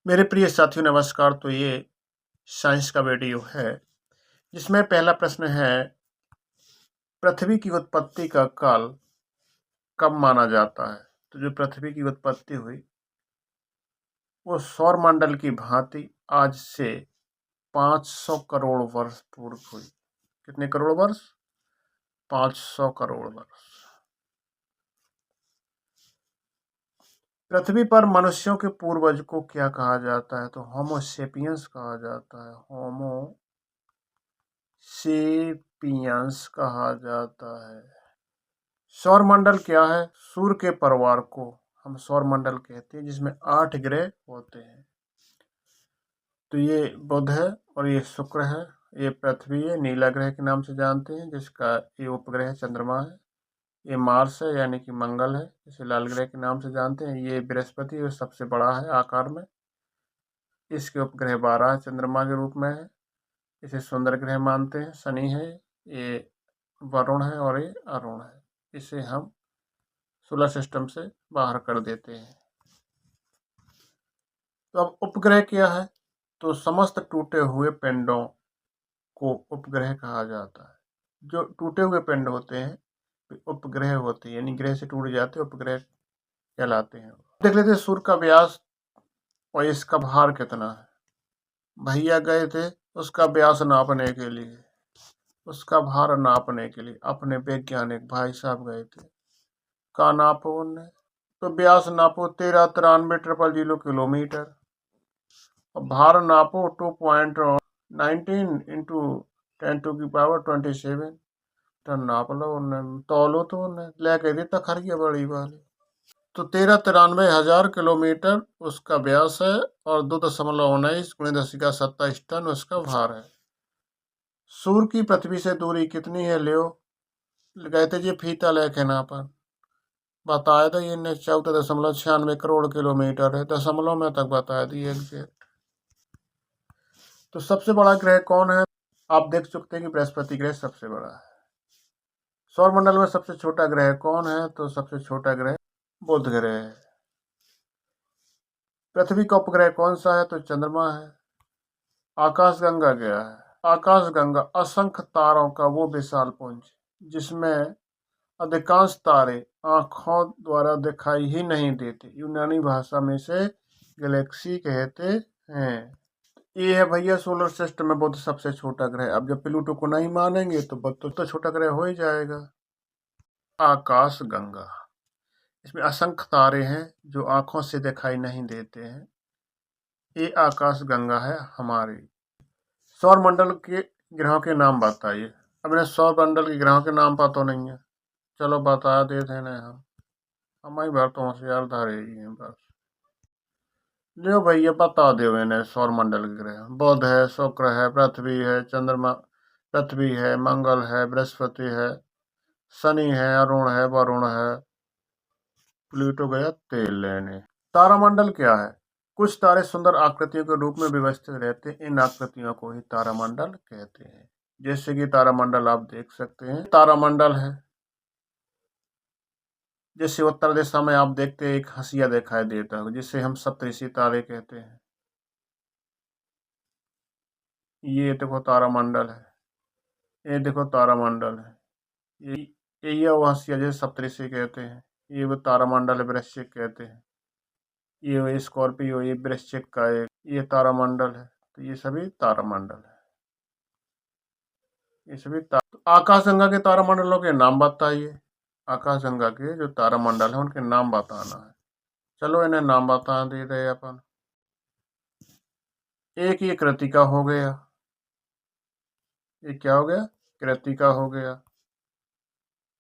मेरे प्रिय साथियों नमस्कार। तो ये साइंस का वीडियो है जिसमें पहला प्रश्न है, पृथ्वी की उत्पत्ति का काल कब माना जाता है। तो जो पृथ्वी की उत्पत्ति हुई वो सौरमंडल की भांति आज से 500 करोड़ वर्ष पूर्व हुई। कितने करोड़ वर्ष? 500 करोड़ वर्ष। पृथ्वी पर मनुष्यों के पूर्वज को क्या कहा जाता है? तो होमो सेपियंस कहा जाता है। होमो सेपियंस कहा जाता है। सौरमंडल क्या है? सूर्य के परिवार को हम सौरमंडल कहते हैं, जिसमें 8 ग्रह होते हैं। तो ये बुध है और ये शुक्र है, ये पृथ्वी है, नीला ग्रह के नाम से जानते हैं, जिसका ये उपग्रह चंद्रमा है। ये मार्स है यानी कि मंगल है, इसे लाल ग्रह के नाम से जानते हैं। ये बृहस्पति है, सबसे बड़ा है आकार में। इसके उपग्रह 12 चंद्रमा के रूप में है। इसे सुंदर ग्रह मानते हैं। शनि है, ये वरुण है और ये अरुण है। इसे हम सोलर सिस्टम से बाहर कर देते हैं। तो अब उपग्रह क्या है? तो समस्त टूटे हुए पिंडों को उपग्रह कहा जाता है। जो टूटे हुए पिंड होते हैं उपग्रह होते हैं, यानी ग्रह से टूट जाते उपग्रह कहलाते हैं। देख लेते हैं सूर्य का व्यास और इसका भार कितना है। भैया गए थे उसका व्यास नापने के लिए, उसका भार नापने के लिए अपने वैज्ञानिक भाई साहब गए थे। कहाँ नापो उनने? तो व्यास नापो 1393 किलोमीटर और भार नापो 2.19 इंटू 10⁻27 टन नाप लो। उन्हें तौलो तो उन्हें ले के दी तखरिया बड़ी वाली। तो 13,93,000 किलोमीटर उसका व्यास है और 2.19 × 10⁻27 टन उसका भार है। सूर्य की पृथ्वी से दूरी कितनी है? लियो गए थे जी फीता लेके नापन, बताया था ये 14.96 करोड़ किलोमीटर है। दशमलव में तक बताया थी एग्जैक्ट। तो सबसे बड़ा ग्रह कौन है? आप देख चुकते हैं कि बृहस्पति ग्रह सबसे बड़ा है। सौरमंडल में सबसे छोटा ग्रह कौन है? तो सबसे छोटा ग्रह बुध ग्रह है। पृथ्वी का उपग्रह कौन सा है? तो चंद्रमा है। आकाशगंगा क्या है? आकाशगंगा असंख्य तारों का वो विशाल पुंज जिसमें अधिकांश तारे आंखों द्वारा दिखाई ही नहीं देते। यूनानी भाषा में से गैलेक्सी कहते हैं। ये है भैया सोलर सिस्टम में बुध सबसे छोटा ग्रह। अब जब प्लूटो को नहीं मानेंगे तो बुध तो छोटा ग्रह हो ही जाएगा। आकाश गंगा, इसमें असंख्य तारे हैं जो आंखों से दिखाई नहीं देते हैं। ये आकाश गंगा है हमारी। सौरमंडल के ग्रहों के नाम बताइए। अब इन्हें सौरमंडल के ग्रहों के नाम पता नहीं है, चलो बता देते हैं हम ही भर तो होशियार धारे ही हैं बस। लियो भैया बता दो इन्हें सौरमंडल के ग्रह। बुध है, शुक्र है, पृथ्वी है, चंद्रमा, पृथ्वी है, मंगल है, बृहस्पति है, शनि है, अरुण है, वरुण है, प्लूटो गया तेल लेने। तारामंडल क्या है? कुछ तारे सुंदर आकृतियों के रूप में व्यवस्थित रहते हैं। इन आकृतियों को ही तारामंडल कहते हैं। जैसे कि तारामंडल आप देख सकते हैं, तारामंडल है। जैसे उत्तर दिशा में आप देखते हैं एक हंसिया दिखाई देता है, जिसे हम सप्तऋषि तारे कहते हैं। ये देखो तारामंडल है, ये देखो तारामंडल है। ये वो हंसिया जैसे सप्तऋषि कहते हैं। ये वो तारामंडल है, वृश्चिक कहते हैं। ये स्कॉर्पियो, ये वृश्चिक का एक ये तारामंडल है। तो ये सभी तारामंडल है। ये सभी आकाशगंगा के तारामंडलों के नाम बताइए। आकाशगंगा के जो तारामंडल है उनके नाम बताना है। चलो इन्हें नाम बता दे रहे अपन। एक ये कृतिका हो गया। ये क्या हो गया? कृतिका हो गया।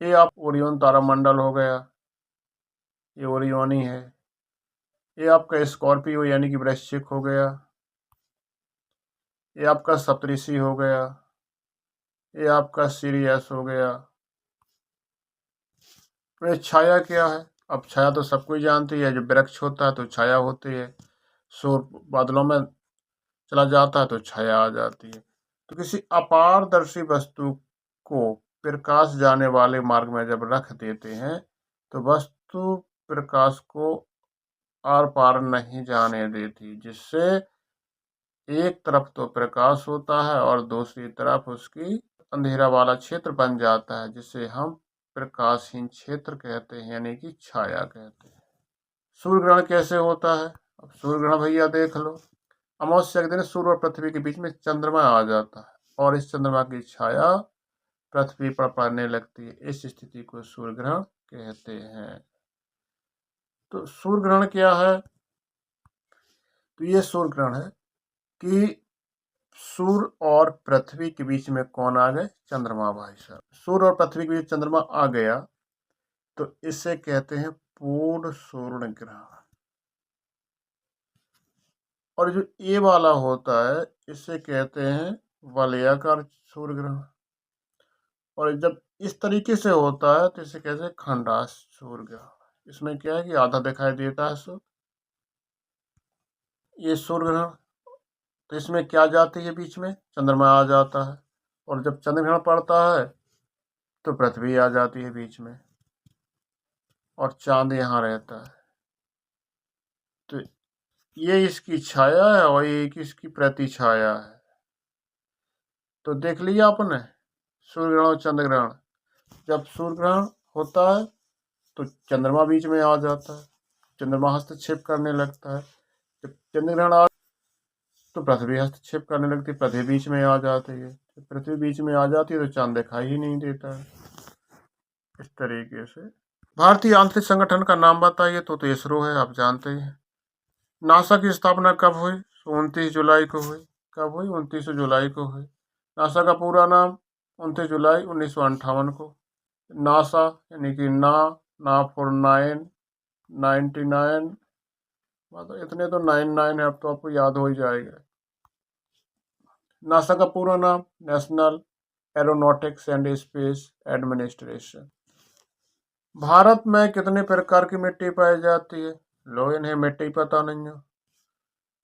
ये आप ओरियन तारामंडल हो गया, ये ओरियोनी है। ये आपका स्कॉर्पियो यानी कि वृश्चिक हो गया। ये आपका सप्तऋषि हो गया। ये आपका सीरियस हो गया। तो छाया क्या है? अब छाया तो सब कोई जानती है, जो वृक्ष होता है तो छाया होती है। सूर्य बादलों में चला जाता है तो छाया आ जाती है। तो किसी अपारदर्शी वस्तु को प्रकाश जाने वाले मार्ग में जब रख देते हैं तो वस्तु प्रकाश को आर पार नहीं जाने देती, जिससे एक तरफ तो प्रकाश होता है और दूसरी तरफ उसकी अंधेरा वाला क्षेत्र बन जाता है, जिसे हम प्रकाशहीन क्षेत्र कहते हैं, यानी कि छाया कहते हैं। सूर्य ग्रहण कैसे होता है? अब सूर्य ग्रहण भैया देख लो, अमावस्या के दिन सूर्य और पृथ्वी के बीच में चंद्रमा आ जाता है और इस चंद्रमा की छाया पृथ्वी पर पड़ने लगती है। इस स्थिति को सूर्य ग्रहण कहते हैं। तो सूर्य ग्रहण क्या है? तो ये सूर्य ग्रहण है कि सूर्य और पृथ्वी के बीच में कौन आ गए? चंद्रमा भाई साहब। सूर्य और पृथ्वी के बीच चंद्रमा आ गया तो इसे कहते हैं पूर्ण सूर्य ग्रहण। और जो ये वाला होता है इसे कहते हैं वलयाकार सूर्य ग्रहण। और जब इस तरीके से होता है तो इसे कहते हैं खंडास सूर्य ग्रहण। इसमें क्या है कि आधा दिखाई देता है सूर्य, ये सूर्य ग्रहण। तो इसमें क्या जाती है? बीच में चंद्रमा आ जाता है और जब चंद्र ग्रहण पड़ता है तो पृथ्वी आ जाती है बीच में और चांद यहाँ रहता है। तो ये इसकी छाया है और ये इसकी प्रति छाया है। तो देख लिया आपने सूर्य ग्रहण और चंद्र ग्रहण। जब सूर्य ग्रहण होता है तो चंद्रमा बीच में आ जाता है, चंद्रमा हस्तक्षेप करने लगता है। जब चंद्र ग्रहण आ तो पृथ्वी हस्तक्षेप करने लगती है, पृथ्वी बीच में आ जाती है। जब पृथ्वी बीच में आ जाती है तो चांद दिखाई ही नहीं देता है। इस तरीके से भारतीय अंतरिक्ष संगठन का नाम बताइए। तो इसरो है, आप जानते हैं। नासा की स्थापना कब हुई? 29 जुलाई को हुई। कब हुई? 29 जुलाई को हुई। नासा का पूरा नाम 29 जुलाई 1958 को। नासा यानी कि ना फॉर 99, मतलब इतने तो 99 है, अब तो आपको याद हो ही जाएगा। नासा का पूरा नाम national aeronautics and space administration. Bharat में कितने प्रकार की मिट्टी पाई जाती है? लो, इन्हें मिट्टी पता नहीं है।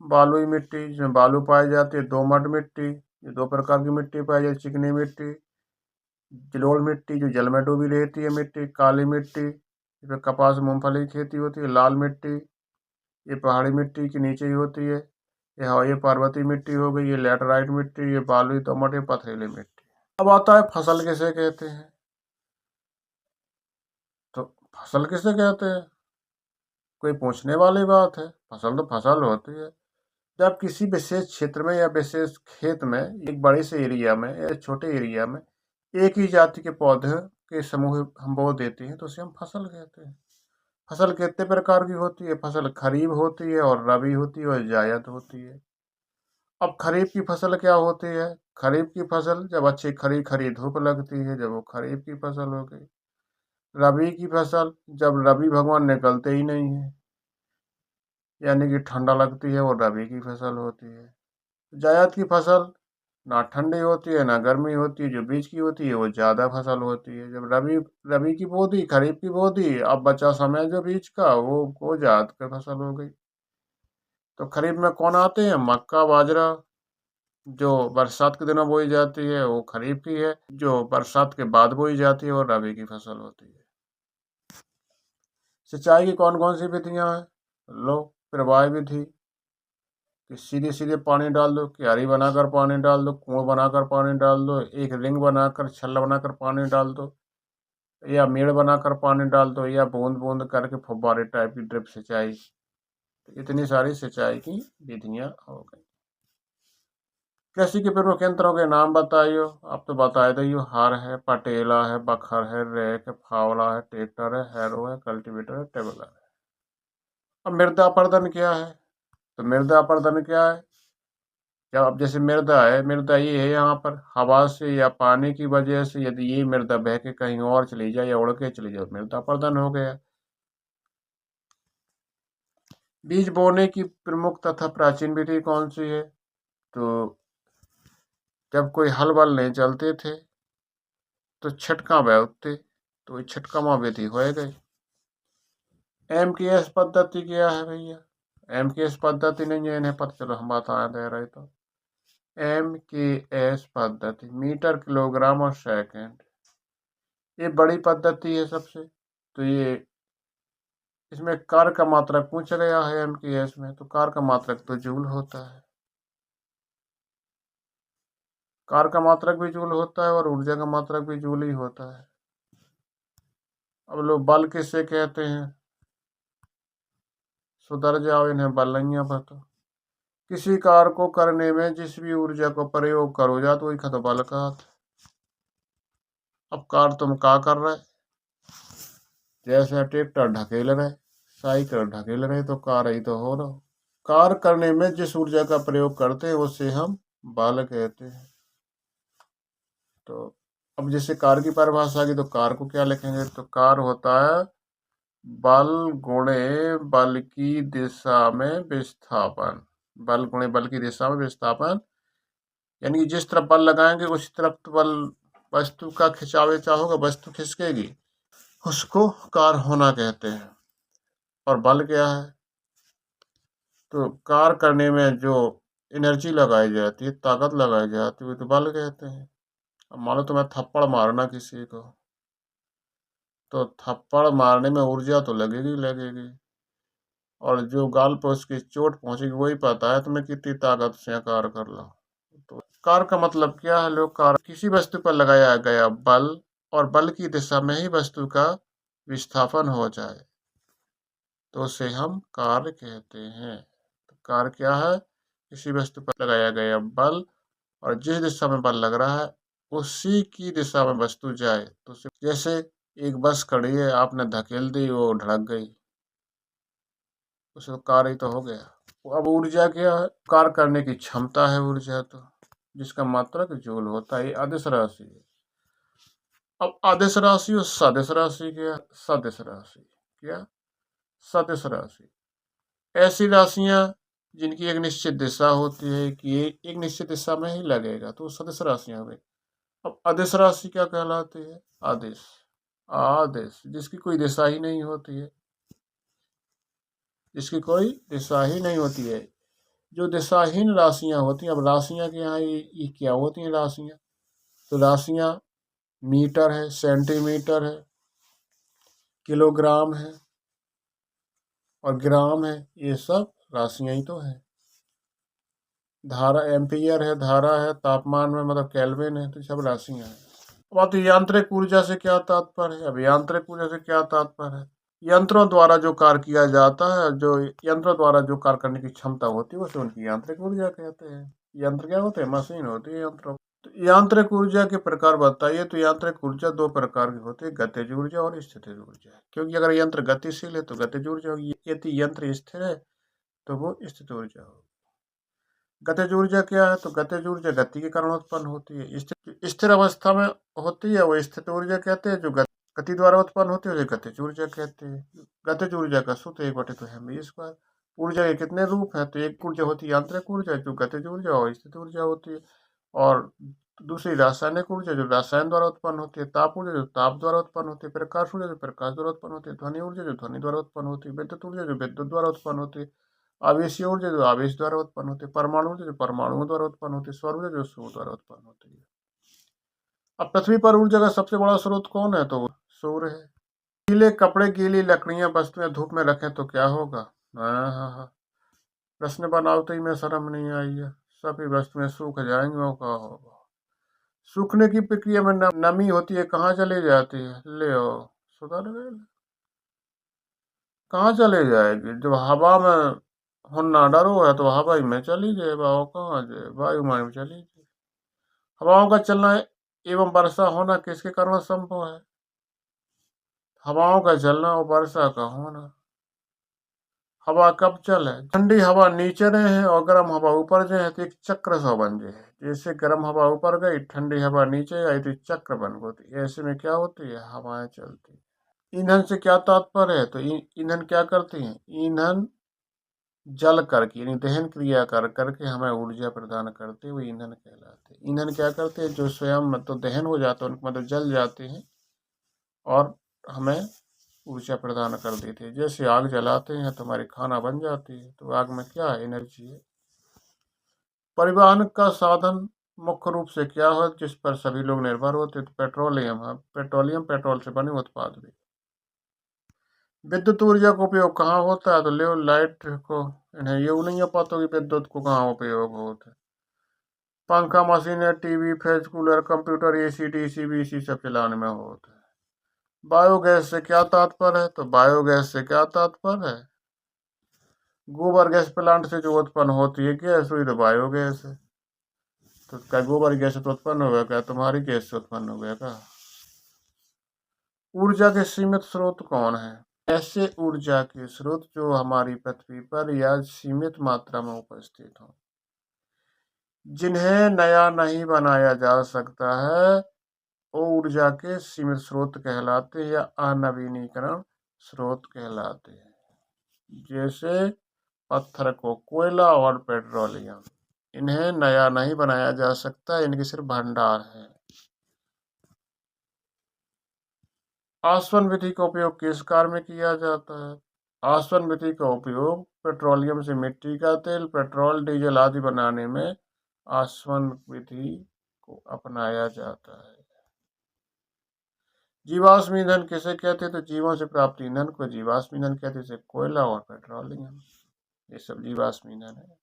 बालुई मिट्टी, जिसमें बालू पाई जाती है। दोमट मिट्टी, ये 2 प्रकार की मिट्टी पाई जाती है। चिकनी मिट्टी, जलोढ़ मिट्टी जो जल में डूबी रहती है मिट्टी। काली मिट्टी, इसमें कपास मूंगफली की खेती होती है। लाल मिट्टी, ये पहाड़ी मिट्टी के नीचे ही होती है। ये पर्वतीय मिट्टी हो गई। ये लैटराइट मिट्टी, ये बालुई दोमट, ये पथरीली मिट्टी। अब आता है फसल किसे कहते हैं। तो फसल किसे कहते हैं, कोई पूछने वाली बात है? फसल तो फसल होती है जब किसी विशेष क्षेत्र में या विशेष खेत में, एक बड़े से एरिया में या छोटे एरिया में एक ही जाति के पौधे के समूह हम बो देते हैं तो उसे हम फसल कहते हैं। फसल कितने प्रकार की होती है? फसल खरीफ होती है और रबी होती है और जायद होती है। अब खरीफ की फसल क्या होती है? खरीफ की फसल जब अच्छी खरी खरी धूप लगती है, जब वो खरीफ की फसल हो गई। रबी की फसल जब रबी भगवान निकलते ही नहीं है, यानी कि ठंडा लगती है, वो रबी की फसल होती है। जायद की फसल ना ठंडी होती है ना गर्मी होती है, जो बीच की होती है वो ज़्यादा फसल होती है। जब रबी रबी की बो दी, खरीफ की बो दी, अब बचा समय जो बीच का वो जायद की फसल हो गई। तो खरीफ में कौन आते हैं? मक्का, बाजरा, जो बरसात के दिनों बोई जाती है वो खरीफ की है। जो बरसात के बाद बोई जाती है वो रबी की फसल होती है। सिंचाई की कौन कौन सी विधियां हैं? लो, प्रवाह विधि कि सीधे सीधे पानी डाल दो, क्यारी बनाकर पानी डाल दो, कुआं बनाकर पानी डाल दो, एक रिंग बनाकर छल्ला बनाकर पानी डाल दो, या मेड़ बनाकर पानी डाल दो, या बूंद बूंद करके फुब्बारे टाइप की ड्रिप सिंचाई। तो इतनी सारी सिंचाई की विधियां हो गई। कृषि के प्रमुख यंत्रों के नाम बताइयो। आप तो बता दियो, हार है, पटेला है, बखर है, रैक है, फावड़ा है, ट्रैक्टर है, हैरो है, कल्टीवेटर है, टेबलर है। अब मृदा अपर्दन क्या है? तो मृदा अपर्दन क्या है? जब अब जैसे मृदा है, मृदा ये है, यहाँ पर हवा से या पानी की वजह से यदि ये मृदा बह के कहीं और चली जाए या उड़ के चली जाए, मृदा अपर्दन हो गया। बीज बोने की प्रमुख तथा प्राचीन विधि कौन सी है? तो जब कोई हल वल नहीं चलते थे तो छटका बैठते, तो ये छटकामा विधि हो गई। MKS पद्धति क्या है भैया? MKS पद्धति नहीं है, इन्हें पता, चलो हम बता दे रहे। तो MKS पद्धति मीटर, किलोग्राम और सेकंड, ये बड़ी पद्धति है सबसे। तो ये इसमें कार का मात्रक पूछ गया है एमकेएस में, तो कार का मात्रक तो जूल होता है। कार का मात्रक भी जूल होता है और ऊर्जा का मात्रक भी जूल ही होता है। अब लोग बल किससे कहते हैं? सुधर जाओ, इन्हें बल नहीं है पता। किसी कार्य को करने में जिस भी ऊर्जा को प्रयोग करो जा तो वही खत बल का। अब कार तुम क्या कर रहे, जैसे ट्रैक्टर ढकेल रहे, साइकिल ढकेल रहे, तो कार ही तो हो रहा। कार करने में जिस ऊर्जा का प्रयोग करते हैं उसे हम बल कहते हैं। तो अब जैसे कार की परिभाषा की, तो कार को क्या लिखेंगे? तो कार होता है बल गुणे बल की दिशा में विस्थापन। बल गुणे बल की दिशा में विस्थापन, यानी कि जिस तरफ बल लगाएंगे उसी तरफ तो बल वस्तु का खिंचाव होगा, वस्तु खिसकेगी, उसको कार होना कहते हैं। और बल क्या है? तो कार करने में जो एनर्जी लगाई जाती है, ताकत लगाई जाती है, तो बल कहते हैं। अब मान लो तुम्हें थप्पड़ मारना किसी को, तो थप्पड़ मारने में ऊर्जा तो लगेगी लगेगी, और जो गाल पर उसकी चोट पहुंचेगी वही पता है तुम्हें कितनी ताकत से कार कर लो। तो कार का मतलब क्या है? लोग कार किसी वस्तु पर लगाया गया बल और बल की दिशा में ही वस्तु का विस्थापन हो जाए तो उसे हम कार कहते हैं। तो कार क्या है? किसी वस्तु पर लगाया गया बल और जिस दिशा में बल लग रहा है उसी की दिशा में वस्तु जाए तो उसे, जैसे एक बस खड़ी है, आपने धकेल दी, वो धड़क गई, उसको कार ही तो हो गया। अब ऊर्जा क्या है? कार करने की क्षमता है ऊर्जा, तो जिसका मात्रक जूल होता है। अदिश राशि है। अब आदेश राशि और सदिश राशि क्या? सदिश राशि क्या? सदिश राशि ऐसी राशियां जिनकी एक निश्चित दिशा होती है कि ये एक निश्चित दिशा में ही लगेगा, तो सदिश राशियां हुई। अब अदिश राशि क्या कहलाती है? आदेश। आदेश जिसकी कोई दिशा ही नहीं होती है, जिसकी कोई दिशा ही नहीं होती है, जो दिशाहीन राशियां होती हैं। अब राशियां के यहाँ ये क्या होती हैं राशियां? तो राशियां मीटर है, सेंटीमीटर है, किलोग्राम है और ग्राम है, ये सब राशियां ही तो है। धारा एम्पियर है, धारा है, तापमान में मतलब केल्विन है, तो सब राशियां हैं। अब यांत्रिक ऊर्जा से क्या तात्पर्य है? अब यांत्रिक ऊर्जा से क्या तात्पर्य है? यंत्रों द्वारा जो कार्य किया जाता है, जो यंत्रों द्वारा जो कार्य करने की क्षमता होती है उसे उनकी यांत्रिक ऊर्जा कहते हैं। यंत्र क्या होते हैं? मशीन होती है यंत्रों। तो यांत्रिक ऊर्जा के प्रकार बताइए। तो यांत्रिक ऊर्जा दो प्रकार की होती है, गतिज ऊर्जा और स्थितिज ऊर्जा। क्योंकि अगर यंत्र गतिशील है तो गतिज ऊर्जा होगी, यदि यंत्र स्थिर है तो वो स्थित ऊर्जा होगी। गतिज ऊर्जा क्या है? तो गतिज ऊर्जा गति के कारण उत्पन्न होती है, स्थिर अवस्था में होती है वो स्थित ऊर्जा कहते हैं। जो गति द्वारा उत्पन्न होती है उसे गतिज ऊर्जा कहते हैं। गतिज ऊर्जा का सूत्र 1/2 ऊर्जा के कितने रूप हैं? तो एक ऊर्जा होती है यांत्रिक ऊर्जा जो गतिज ऊर्जा और स्थित ऊर्जा होती है, और दूसरी रासायनिक ऊर्जा जो रसायन द्वारा उत्पन्न होती है, ताप ऊर्जा जो ताप द्वारा उत्पन्न होती है, प्रकाश ऊर्जा जो प्रकाश द्वारा उत्पन्न होती है, ध्वनि ऊर्जा जो ध्वनि द्वारा उत्पन्न होती है, विद्युत ऊर्जा जो विद्युत द्वारा उत्पन्न होती है, आवेशीय ऊर्जा जो आवेश द्वारा उत्पन्न होती है, परमाणु ऊर्जा जो परमाणुओं द्वारा उत्पन्न होती है, सौर ऊर्जा जो सौर द्वारा उत्पन्न होती है। अब पृथ्वी पर ऊर्जा का सबसे बड़ा स्रोत कौन है? तो सूर्य है। गीले कपड़े, गीली लकड़ियां, वस्तुएं धूप में रखें तो क्या होगा? हाँ हाँ हाँ, प्रश्न बनाते ही में शर्म नहीं आई है। सभी वस्तुएं सूख जाएंगी और क्या होगा? सूखने की प्रक्रिया में नमी होती है, कहाँ चली जाती है? ले ओ, सुधर गए। कहाँ चले जाएगी? जब हवा में होना डरो है तो हवा ही में चली जाए, बाओ कहाँ जाए? वायु में चली जाए। हवाओं का चलना एवं वर्षा होना किसके कारण संभव है? हवाओं का चलना और वर्षा का होना। हवा कब चले? ठंडी हवा नीचे रहे और गर्म हवा ऊपर जाए तो एक चक्र सा बन जाए। जैसे गर्म हवा ऊपर गई, ठंडी हवा नीचे आई, तो चक्र बन गई। ऐसे में क्या होती है? हवाएं चलती। ईंधन से क्या तात्पर्य है? तो ईंधन क्या करती है? ईंधन जल करके यानी दहन क्रिया कर करके हमें ऊर्जा प्रदान करते हुए ईंधन कहलाते हैं। ईंधन क्या करते हैं? जो स्वयं मतलब दहन हो जाते हैं, उनके मतलब जल जाते हैं और हमें ऊर्जा प्रदान कर देते हैं। जैसे आग जलाते हैं तो हमारी खाना बन जाती है, तो आग में क्या है? एनर्जी है। परिवहन का साधन मुख्य रूप से क्या है जिस पर सभी लोग निर्भर होते हैं? तो पेट्रोलियम है। पेट्रोलियम, पेट्रोल से बने उत्पाद भी। विद्युत ऊर्जा का उपयोग कहाँ होता है? तो ले लाइट को, इन्हें ये नहीं पता कि विद्युत को कहाँ उपयोग होता है। पंखा, machine, TV, fridge, cooler, computer, AC, DC, BC सब चलाने में होता है। बायोगैस से क्या तात्पर्य है? तो बायोगैस से क्या तात्पर्य है? गोबर गैस प्लांट से जो उत्पन्न होती है गैस, वही तो बायोगैस है। तो क्या गोबर गैस से तो उत्पन्न होगा? क्या तुम्हारी गैस से उत्पन्न हो गया क्या? ऊर्जा के सीमित स्रोत कौन है? ऐसे ऊर्जा के स्रोत जो हमारी पृथ्वी पर या सीमित मात्रा में उपस्थित हो, जिन्हें नया नहीं बनाया जा सकता है, वो ऊर्जा के सीमित स्रोत कहलाते हैं या अनवीनीकरण स्रोत कहलाते हैं। जैसे पत्थर को कोयला और पेट्रोलियम, इन्हें नया नहीं बनाया जा सकता, इनके सिर्फ भंडार है। आसवन विधि का उपयोग किस कार्य में किया जाता है? आसवन विधि का उपयोग पेट्रोलियम से मिट्टी का तेल, पेट्रोल, डीजल आदि बनाने में आसवन विधि को अपनाया जाता है। जीवाश्म ईंधन किसे कहते हैं? तो जीवों से प्राप्त ईंधन को जीवाश्म ईंधन कहते हैं, जैसे कोयला और पेट्रोलियम, ये सब जीवाश्म ईंधन है।